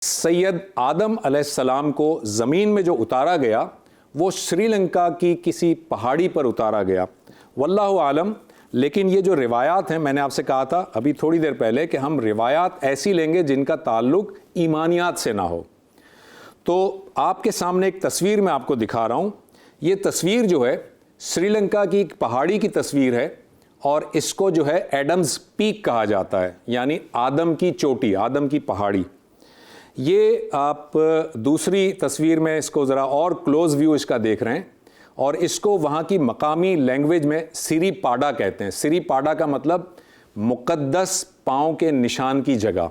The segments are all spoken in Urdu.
سید آدم علیہ السلام کو زمین میں جو اتارا گیا وہ سری لنکا کی کسی پہاڑی پر اتارا گیا، واللہ عالم۔ لیکن یہ جو روایات ہیں، میں نے آپ سے کہا تھا ابھی تھوڑی دیر پہلے کہ ہم روایات ایسی لیں گے جن کا تعلق ایمانیات سے نہ ہو۔ تو آپ کے سامنے ایک تصویر میں آپ کو دکھا رہا ہوں۔ یہ تصویر جو ہے سری لنکا کی ایک پہاڑی کی تصویر ہے، اور اس کو جو ہے ایڈمز پیک کہا جاتا ہے، یعنی آدم کی چوٹی، آدم کی پہاڑی۔ یہ آپ دوسری تصویر میں اس کو ذرا اور کلوز ویو اس کا دیکھ رہے ہیں، اور اس کو وہاں کی مقامی لینگویج میں سری پاڈا کہتے ہیں۔ سری پاڈا کا مطلب مقدس پاؤں کے نشان کی جگہ۔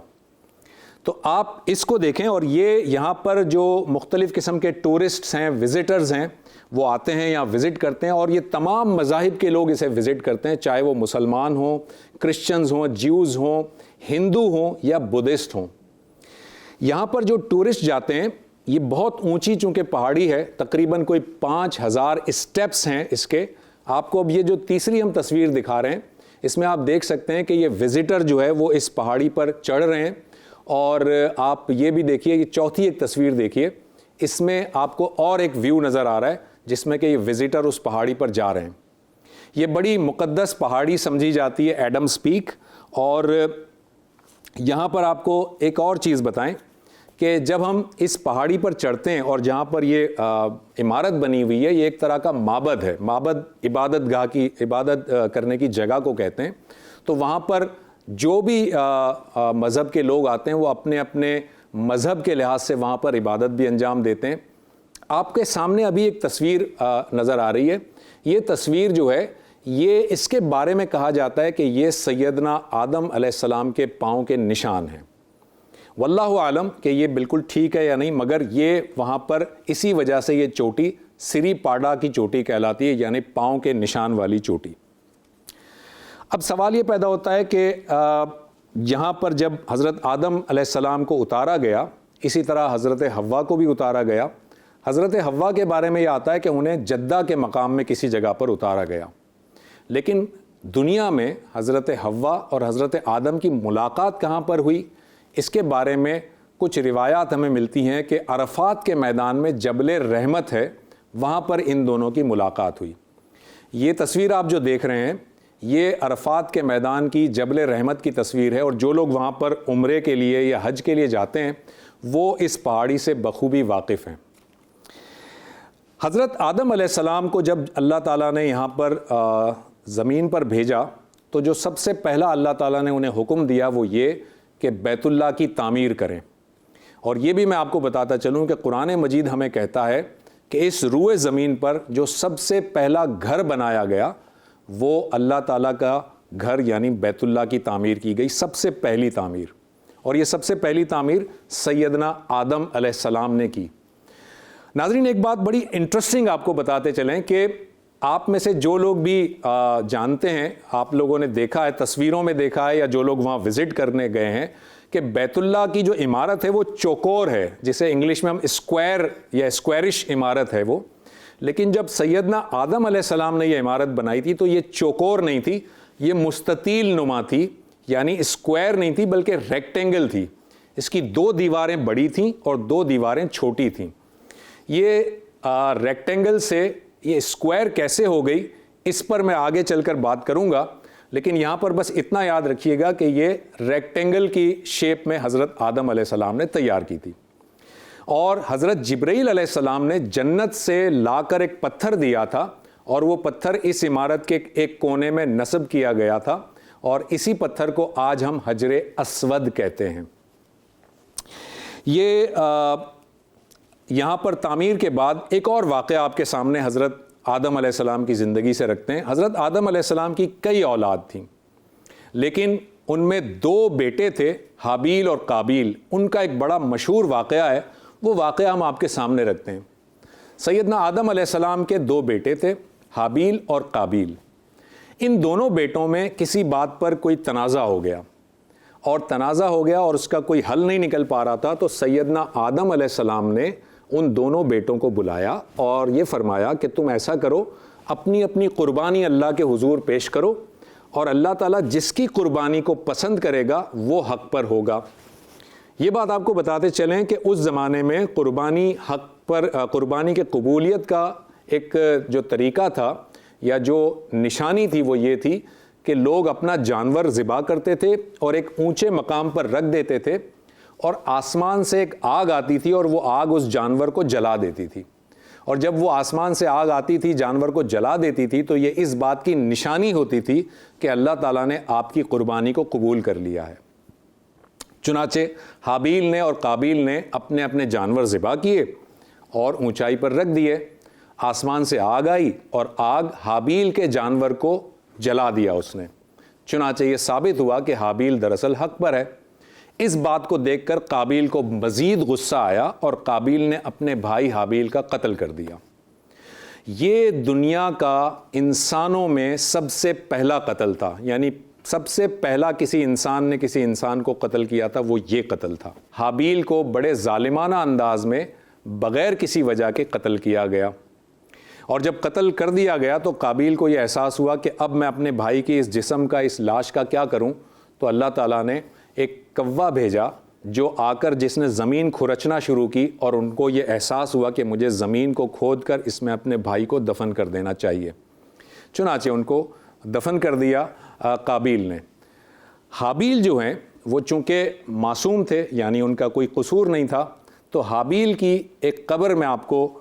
تو آپ اس کو دیکھیں، اور یہ یہاں پر جو مختلف قسم کے ٹورسٹس ہیں، وزٹرز ہیں، وہ آتے ہیں یہاں وزٹ کرتے ہیں، اور یہ تمام مذاہب کے لوگ اسے وزٹ کرتے ہیں، چاہے وہ مسلمان ہوں، کرسچنز ہوں، جیوز ہوں، ہندو ہوں یا بدھسٹ ہوں۔ یہاں پر جو ٹورسٹ جاتے ہیں، یہ بہت اونچی چونکہ پہاڑی ہے، تقریباً کوئی 5000 اسٹیپس ہیں اس کے۔ آپ کو اب یہ جو تیسری ہم تصویر دکھا رہے ہیں، اس میں آپ دیکھ سکتے ہیں کہ یہ وزٹر جو ہے وہ اس پہاڑی پر چڑھ رہے ہیں، اور آپ یہ بھی دیکھیے، یہ چوتھی ایک تصویر دیکھیے، اس میں آپ کو اور ایک ویو نظر آ رہا ہے جس میں کہ یہ وزٹر اس پہاڑی پر جا رہے ہیں۔ یہ بڑی مقدس پہاڑی سمجھی جاتی ہے، ایڈمز پیک۔ اور یہاں پر آپ کو ایک اور چیز بتائیں کہ جب ہم اس پہاڑی پر چڑھتے ہیں، اور جہاں پر یہ عمارت بنی ہوئی ہے، یہ ایک طرح کا معبد ہے، معبد عبادت گاہ کی، عبادت کرنے کی جگہ کو کہتے ہیں۔ تو وہاں پر جو بھی مذہب کے لوگ آتے ہیں، وہ اپنے اپنے مذہب کے لحاظ سے وہاں پر عبادت بھی انجام دیتے ہیں۔ آپ کے سامنے ابھی ایک تصویر نظر آ رہی ہے۔ یہ تصویر جو ہے، یہ اس کے بارے میں کہا جاتا ہے کہ یہ سیدنا آدم علیہ السلام کے پاؤں کے نشان ہیں۔ واللہ عالم کہ یہ بالکل ٹھیک ہے یا نہیں، مگر یہ وہاں پر اسی وجہ سے یہ چوٹی سری پاڈا کی چوٹی کہلاتی ہے، یعنی پاؤں کے نشان والی چوٹی۔ اب سوال یہ پیدا ہوتا ہے کہ یہاں پر جب حضرت آدم علیہ السلام کو اتارا گیا، اسی طرح حضرت حوا کو بھی اتارا گیا۔ حضرت حوا کے بارے میں یہ آتا ہے کہ انہیں جدہ کے مقام میں کسی جگہ پر اتارا گیا، لیکن دنیا میں حضرت حوا اور حضرت آدم کی ملاقات کہاں پر ہوئی، اس کے بارے میں کچھ روایات ہمیں ملتی ہیں کہ عرفات کے میدان میں جبل رحمت ہے، وہاں پر ان دونوں کی ملاقات ہوئی۔ یہ تصویر آپ جو دیکھ رہے ہیں، یہ عرفات کے میدان کی جبل رحمت کی تصویر ہے، اور جو لوگ وہاں پر عمرے کے لیے یا حج کے لیے جاتے ہیں، وہ اس پہاڑی سے بخوبی واقف ہیں۔ حضرت آدم علیہ السلام کو جب اللہ تعالیٰ نے یہاں پر زمین پر بھیجا، تو جو سب سے پہلا اللہ تعالیٰ نے انہیں حکم دیا وہ یہ کہ بیت اللہ کی تعمیر کریں۔ اور یہ بھی میں آپ کو بتاتا چلوں کہ قرآن مجید ہمیں کہتا ہے کہ اس روئے زمین پر جو سب سے پہلا گھر بنایا گیا، وہ اللہ تعالیٰ کا گھر یعنی بیت اللہ کی تعمیر کی گئی، سب سے پہلی تعمیر۔ اور یہ سب سے پہلی تعمیر سیدنا آدم علیہ السلام نے کی۔ ناظرین، ایک بات بڑی انٹرسٹنگ آپ کو بتاتے چلیں کہ آپ میں سے جو لوگ بھی جانتے ہیں، آپ لوگوں نے دیکھا ہے، تصویروں میں دیکھا ہے، یا جو لوگ وہاں وزٹ کرنے گئے ہیں، کہ بیت اللہ کی جو عمارت ہے وہ چوکور ہے، جسے انگلش میں ہم اسکوائر یا اسکوائرش عمارت ہے وہ۔ لیکن جب سیدنا آدم علیہ السلام نے یہ عمارت بنائی تھی تو یہ چوکور نہیں تھی، یہ مستطیل نما تھی، یعنی اسکوائر نہیں تھی بلکہ ریکٹینگل تھی۔ اس کی 2 دیواریں بڑی تھیں اور 2 دیواریں چھوٹی تھیں۔ یہ ریکٹینگل سے یہ اسکوائر کیسے ہو گئی، اس پر میں آگے چل کر بات کروں گا، لیکن یہاں پر بس اتنا یاد رکھیے گا کہ یہ ریکٹینگل کی شیپ میں حضرت آدم علیہ السلام نے تیار کی تھی۔ اور حضرت جبرائیل علیہ السلام نے جنت سے لا کر ایک پتھر دیا تھا، اور وہ پتھر اس عمارت کے ایک کونے میں نصب کیا گیا تھا، اور اسی پتھر کو آج ہم حجر اسود کہتے ہیں۔ یہ یہاں پر تعمیر کے بعد ایک اور واقعہ آپ کے سامنے حضرت آدم علیہ السلام کی زندگی سے رکھتے ہیں۔ حضرت آدم علیہ السلام کی کئی اولاد تھیں، لیکن ان میں 2 بیٹے تھے، حابیل اور قابیل۔ ان کا ایک بڑا مشہور واقعہ ہے، وہ واقعہ ہم آپ کے سامنے رکھتے ہیں۔ سیدنا آدم علیہ السلام کے 2 بیٹے تھے، حابیل اور قابیل۔ ان دونوں بیٹوں میں کسی بات پر کوئی تنازع ہو گیا، اور اس کا کوئی حل نہیں نکل پا رہا تھا، تو سیدنا آدم علیہ السلام نے ان دونوں بیٹوں کو بلایا اور یہ فرمایا کہ تم ایسا کرو، اپنی اپنی قربانی اللہ کے حضور پیش کرو، اور اللہ تعالیٰ جس کی قربانی کو پسند کرے گا وہ حق پر ہوگا۔ یہ بات آپ کو بتاتے چلیں کہ اس زمانے میں قربانی حق پر قربانی کے قبولیت کا ایک جو طریقہ تھا یا جو نشانی تھی وہ یہ تھی کہ لوگ اپنا جانور ذبح کرتے تھے اور ایک اونچے مقام پر رکھ دیتے تھے اور آسمان سے ایک آگ آتی تھی اور وہ آگ اس جانور کو جلا دیتی تھی، اور جب وہ آسمان سے آگ آتی تھی جانور کو جلا دیتی تھی تو یہ اس بات کی نشانی ہوتی تھی کہ اللہ تعالیٰ نے آپ کی قربانی کو قبول کر لیا ہے۔ چنانچہ حابیل نے اور قابیل نے اپنے اپنے جانور ذبح کیے اور اونچائی پر رکھ دیے، آسمان سے آگ آئی اور آگ حابیل کے جانور کو جلا دیا اس نے، چنانچہ یہ ثابت ہوا کہ حابیل دراصل حق پر ہے۔ اس بات کو دیکھ کر قابیل کو مزید غصہ آیا اور قابیل نے اپنے بھائی حابیل کا قتل کر دیا۔ یہ دنیا کا انسانوں میں سب سے پہلا قتل تھا، یعنی سب سے پہلا کسی انسان نے کسی انسان کو قتل کیا تھا، وہ یہ قتل تھا۔ حابیل کو بڑے ظالمانہ انداز میں بغیر کسی وجہ کے قتل کیا گیا، اور جب قتل کر دیا گیا تو قابیل کو یہ احساس ہوا کہ اب میں اپنے بھائی کی اس جسم کا، اس لاش کا کیا کروں؟ تو اللہ تعالیٰ نے ایک کوا بھیجا جو آ کر جس نے زمین کھرچنا شروع کی، اور ان کو یہ احساس ہوا کہ مجھے زمین کو کھود کر اس میں اپنے بھائی کو دفن کر دینا چاہیے، چنانچہ ان کو دفن کر دیا قابیل نے۔ حابیل جو ہیں وہ چونکہ معصوم تھے، یعنی ان کا کوئی قصور نہیں تھا، تو حابیل کی ایک قبر میں آپ کو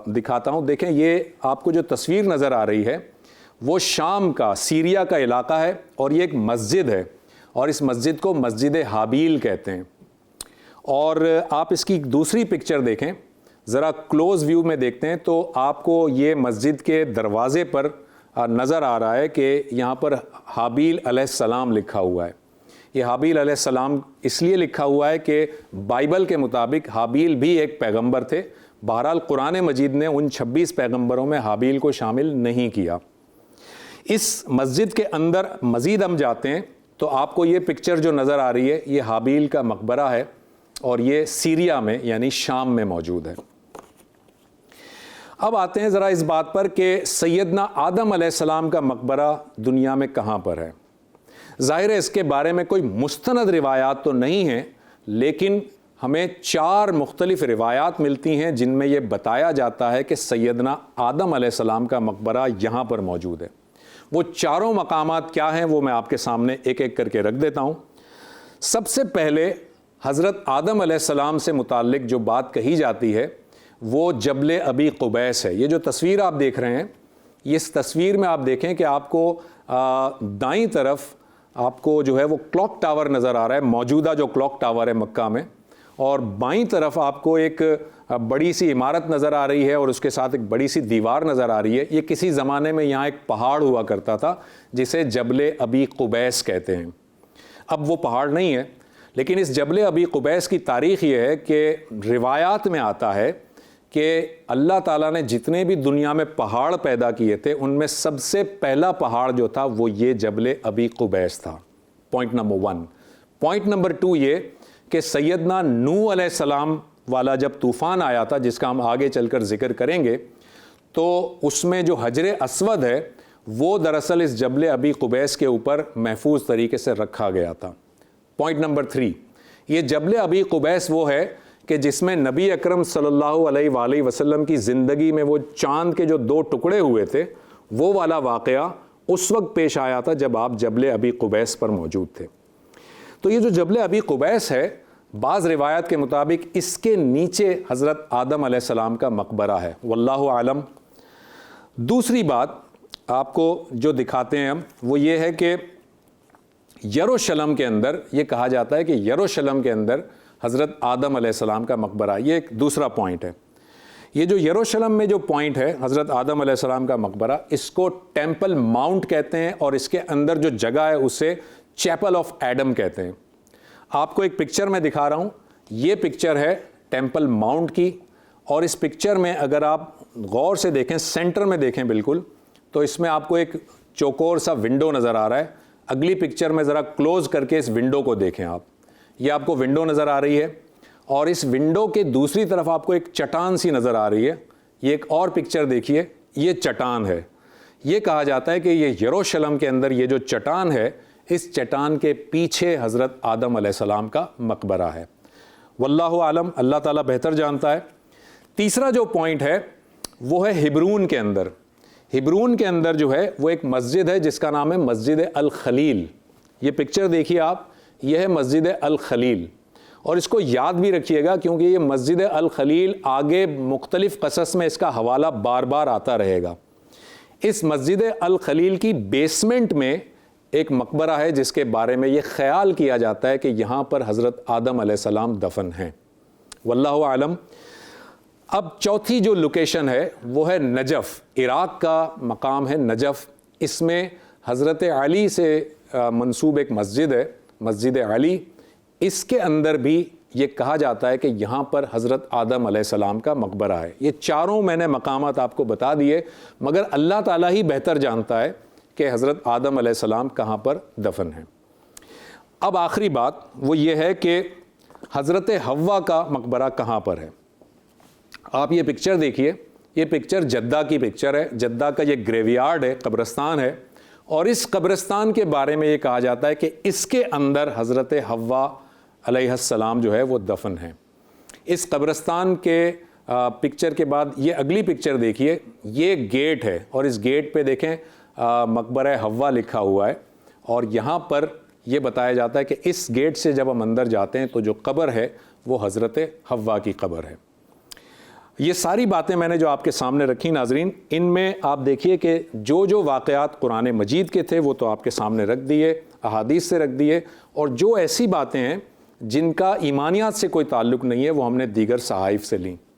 دکھاتا ہوں۔ دیکھیں یہ آپ کو جو تصویر نظر آ رہی ہے وہ شام کا، سیریا کا علاقہ ہے، اور یہ ایک مسجد ہے، اور اس مسجد کو مسجد حابیل کہتے ہیں۔ اور آپ اس کی دوسری پکچر دیکھیں، ذرا کلوز ویو میں دیکھتے ہیں تو آپ کو یہ مسجد کے دروازے پر نظر آ رہا ہے کہ یہاں پر حابیل علیہ السلام لکھا ہوا ہے۔ یہ حابیل علیہ السلام اس لیے لکھا ہوا ہے کہ بائبل کے مطابق حابیل بھی ایک پیغمبر تھے، بہرحال قرآن مجید نے ان 26 پیغمبروں میں حابیل کو شامل نہیں کیا۔ اس مسجد کے اندر مزید ہم جاتے ہیں تو آپ کو یہ پکچر جو نظر آ رہی ہے یہ حابیل کا مقبرہ ہے، اور یہ سیریا میں یعنی شام میں موجود ہے۔ اب آتے ہیں ذرا اس بات پر کہ سیدنا آدم علیہ السلام کا مقبرہ دنیا میں کہاں پر ہے۔ ظاہر ہے اس کے بارے میں کوئی مستند روایات تو نہیں ہیں، لیکن ہمیں 4 مختلف روایات ملتی ہیں جن میں یہ بتایا جاتا ہے کہ سیدنا آدم علیہ السلام کا مقبرہ یہاں پر موجود ہے۔ وہ چاروں مقامات کیا ہیں وہ میں آپ کے سامنے ایک ایک کر کے رکھ دیتا ہوں۔ سب سے پہلے حضرت آدم علیہ السلام سے متعلق جو بات کہی جاتی ہے وہ جبل ابی قبیس ہے۔ یہ جو تصویر آپ دیکھ رہے ہیں، اس تصویر میں آپ دیکھیں کہ آپ کو دائیں طرف آپ کو جو ہے وہ کلاک ٹاور نظر آ رہا ہے، موجودہ جو کلاک ٹاور ہے مکہ میں، اور بائیں طرف آپ کو ایک بڑی سی عمارت نظر آ رہی ہے اور اس کے ساتھ ایک بڑی سی دیوار نظر آ رہی ہے۔ یہ کسی زمانے میں یہاں ایک پہاڑ ہوا کرتا تھا جسے جبل ابی قبیس کہتے ہیں۔ اب وہ پہاڑ نہیں ہے، لیکن اس جبل ابی قبیس کی تاریخ یہ ہے کہ روایات میں آتا ہے کہ اللہ تعالیٰ نے جتنے بھی دنیا میں پہاڑ پیدا کیے تھے ان میں سب سے پہلا پہاڑ جو تھا وہ یہ جبل ابی قبیس تھا۔ Point number 1۔ پوائنٹ نمبر 2 یہ کہ سیدنا نوح علیہ السلام والا جب طوفان آیا تھا، جس کا ہم آگے چل کر ذکر کریں گے، تو اس میں جو حجر اسود ہے وہ دراصل اس جبل ابی قبیس کے اوپر محفوظ طریقے سے رکھا گیا تھا۔ پوائنٹ نمبر 3، یہ جبل ابی قبیس وہ ہے کہ جس میں نبی اکرم صلی اللہ علیہ وآلہ وسلم کی زندگی میں وہ چاند کے جو 2 ٹکڑے ہوئے تھے وہ والا واقعہ اس وقت پیش آیا تھا جب آپ جبل ابی قبیس پر موجود تھے۔ تو یہ جو جبل ابی قبیس ہے، بعض روایات کے مطابق اس کے نیچے حضرت آدم علیہ السلام کا مقبرہ ہے، واللہ عالم۔ دوسری بات آپ کو جو دکھاتے ہیں ہم وہ یہ ہے کہ یروشلم کے اندر یہ کہا جاتا ہے کہ یروشلم کے اندر حضرت آدم علیہ السلام کا مقبرہ، یہ ایک دوسرا پوائنٹ ہے۔ یہ جو یروشلم میں جو پوائنٹ ہے حضرت آدم علیہ السلام کا مقبرہ، اس کو ٹیمپل ماؤنٹ کہتے ہیں، اور اس کے اندر جو جگہ ہے اسے چیپل آف ایڈم کہتے ہیں۔ آپ کو ایک پکچر میں دکھا رہا ہوں، یہ پکچر ہے ٹیمپل ماؤنٹ کی، اور اس پکچر میں اگر آپ غور سے دیکھیں، سینٹر میں دیکھیں بالکل، تو اس میں آپ کو ایک چوکور سا ونڈو نظر آ رہا ہے۔ اگلی پکچر میں ذرا کلوز کر کے اس ونڈو کو دیکھیں آپ، یہ آپ کو ونڈو نظر آ رہی ہے، اور اس ونڈو کے دوسری طرف آپ کو ایک چٹان سی نظر آ رہی ہے۔ یہ ایک اور پکچر دیکھیے، یہ چٹان ہے۔ یہ کہا جاتا ہے کہ یہ یروشلم کے اندر یہ جو چٹان ہے، اس چٹان کے پیچھے حضرت آدم علیہ السلام کا مقبرہ ہے۔ واللہ عالم، اللہ تعالیٰ بہتر جانتا ہے۔ تیسرا جو پوائنٹ ہے وہ ہے ہبرون کے اندر۔ ہبرون کے اندر جو ہے وہ ایک مسجد ہے جس کا نام ہے مسجد الخلیل۔ یہ پکچر دیکھیے آپ، یہ ہے مسجد الخلیل، اور اس کو یاد بھی رکھیے گا کیونکہ یہ مسجد الخلیل آگے مختلف قصص میں اس کا حوالہ بار بار آتا رہے گا۔ اس مسجد الخلیل کی بیسمنٹ میں ایک مقبرہ ہے جس کے بارے میں یہ خیال کیا جاتا ہے کہ یہاں پر حضرت آدم علیہ السلام دفن ہیں، واللہ عالم۔ اب چوتھی جو لوکیشن ہے وہ ہے نجف، عراق کا مقام ہے نجف۔ اس میں حضرت علی سے منسوب ایک مسجد ہے، مسجد علی۔ اس کے اندر بھی یہ کہا جاتا ہے کہ یہاں پر حضرت آدم علیہ السلام کا مقبرہ ہے۔ یہ چاروں میں نے مقامات آپ کو بتا دیے، مگر اللہ تعالیٰ ہی بہتر جانتا ہے کہ حضرت آدم علیہ السلام کہاں پر دفن ہیں۔ اب آخری بات وہ یہ ہے کہ حضرت حوا کا مقبرہ کہاں پر ہے۔ آپ یہ پکچر دیکھیے، یہ پکچر جدہ کی پکچر ہے، جدہ کا یہ گریو یارڈ ہے، قبرستان ہے، اور اس قبرستان کے بارے میں یہ کہا جاتا ہے کہ اس کے اندر حضرت حوا علیہ السلام جو ہے وہ دفن ہیں۔ اس قبرستان کے پکچر کے بعد یہ اگلی پکچر دیکھیے، یہ گیٹ ہے، اور اس گیٹ پہ دیکھیں مقبرہ حوا لکھا ہوا ہے، اور یہاں پر یہ بتایا جاتا ہے کہ اس گیٹ سے جب ہم اندر جاتے ہیں تو جو قبر ہے وہ حضرت حوا کی قبر ہے۔ یہ ساری باتیں میں نے جو آپ کے سامنے رکھی ناظرین، ان میں آپ دیکھیے کہ جو جو واقعات قرآن مجید کے تھے وہ تو آپ کے سامنے رکھ دیے، احادیث سے رکھ دیے، اور جو ایسی باتیں ہیں جن کا ایمانیات سے کوئی تعلق نہیں ہے وہ ہم نے دیگر صحائف سے لیں۔